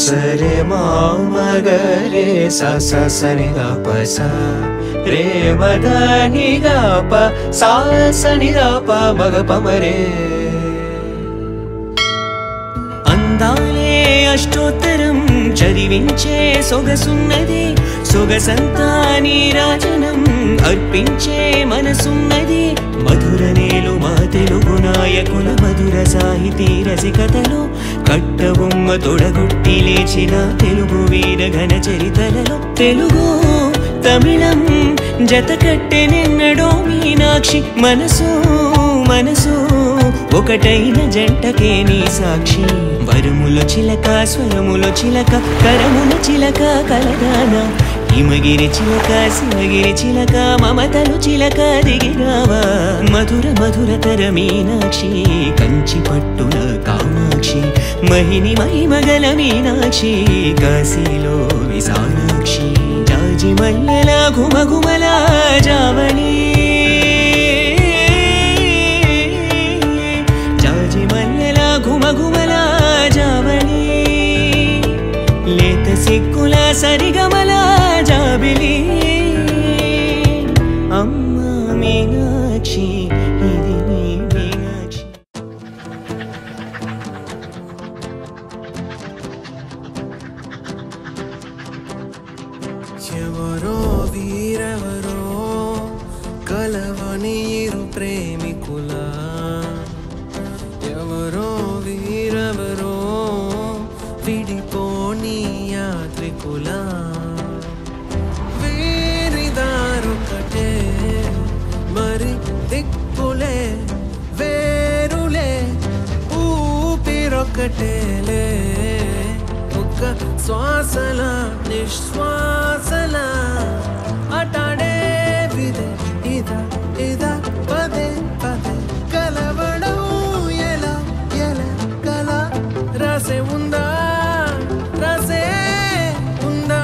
సరే మామగరే సని గప స రే మదని గప సని గప మగ పమరే అందాలే అష్టోత్తరం చదివించే సొగసున్నది సొగసంతా నీరాజనం అర్పించే మనసున్నది మధుర నేలు మా తెలుగు నాయకుల మధుర సాహితీ రసికతలు కట్టబొమ్మ తొడగొట్టి లేచిన తెలుగు వీర ఘన చరితలలో తెలుగు తమిళం జత కట్టెనెన్నడో మీనాక్షి మనసు మనసు ఒకటైన జంటకే నీ సాక్షి వరముల చిలక స్వరముల చిలక కరముల చిలక కలదాన హిమగిరి చిలక శివగిరి చిలక మమతలు చిలక దిగిరావా మధుర మధురతర మీనాక్షి కంచి పట్టున కామాక్షి మహిని మహిమగల మీనాక్షి కాశీలో విశాలాక్షి జాజి మల్లెల ఘుమఘుమల జావళి జాజి మల్లెల ఘుమఘుమల జావళి లేత సిక్కుల సరిగమల జాబిలి అమ్మా మీనాక్షి ఇది నీ మీనాక్షి ఎవరో వీరెవరో కలవని ఇరు ప్రేమికుల ఎవరో వీరెవరో విడిపోని యాత్రికుల వీరిదారొకటే మరి దిక్కులే వేరులే ఊపిరొకటేలే ఒక్క శ్వాసల నిశ్వాసల అటాడే విదే ఇదా ఇదా పదే పదే కలవడం ఎలా ఎలా కల రాసే ఉందా రాసే ఉందా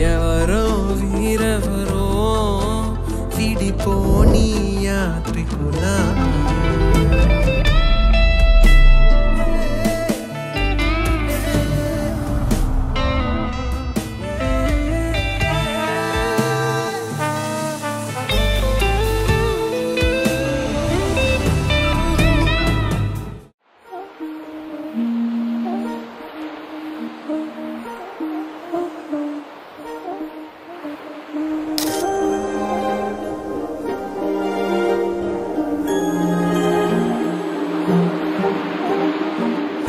ఎవరో వీరెవరో విడిపోని యాత్రికుల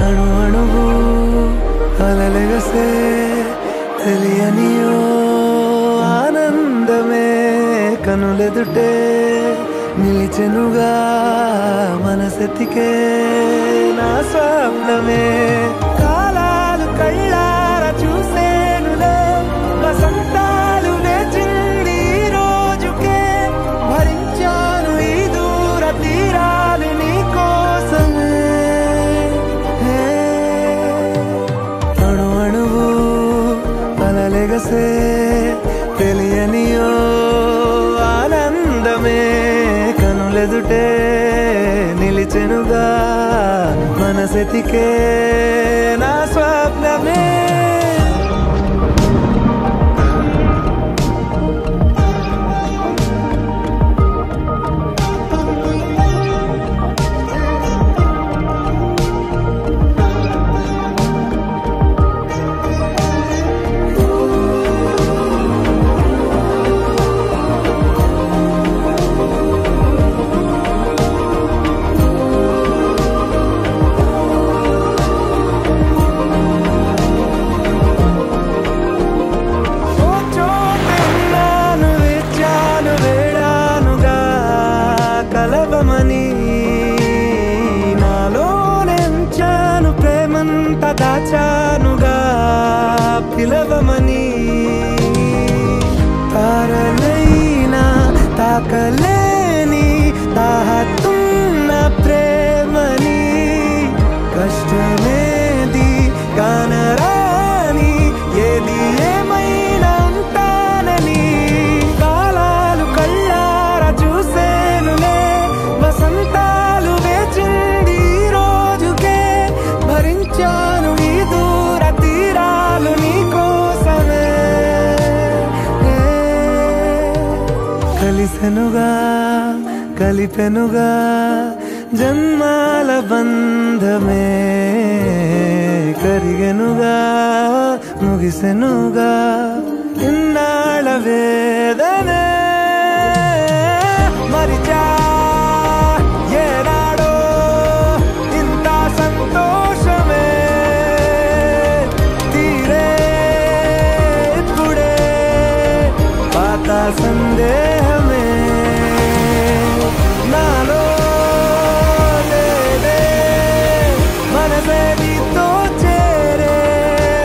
అణు అణువు అలలెగసే తెలియనియో ఆనందమే కనులెదుటే నిలిచెనుగా మనసెతికే నా స్వప్నమే కాలాలు కళ్ళార చూసేనులే వసంతాలు వేచింది ఈ రోజుకే భరించాను ఈ దూర తీరాలు నీ కోసమే అణు అణువు అలలెగసే తెలియనియో ఆనందమే కనులెదుటే నిలిచెనుగా మనసెతికే నా స్వప్నమే నిజమని నాలోనే ఉంచాను ప్రేమంత దాచానుగా పిలవమని తారలైనా తాకలేని తాహతున్న ప్రేమని కష్టమేది కానరాని ఏది ఏమైనా ఉంటానని కాలాలు కళ్ళారా చూసేనులే వసంతాలు వేచింది ఈ రోజుకే భరించాను ఈ దూర తీరాలు నీ కోసమే కలిసెనుగా కలిపెనుగా జన్మాల బంధమే కరిగెనుగా ముగిసెనుగా ఇన్నాళ్ళ వేదనే మరిచా ఏనాడో ఇంత సంతోషమే తీరే ఇప్పుడే పాత సందేహమే నాలో మనసేదితో చేరే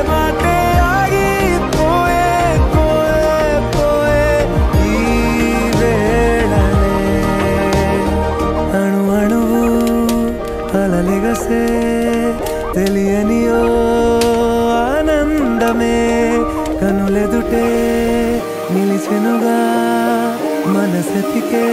మాటే ఆగిపోయే పోయే పోయే ఈ వేళనే అణు అణువు అలలిగసే తెలియని ఓ ఆనందమే కనులెదుటే నిలిచెనుగా మనసెతికే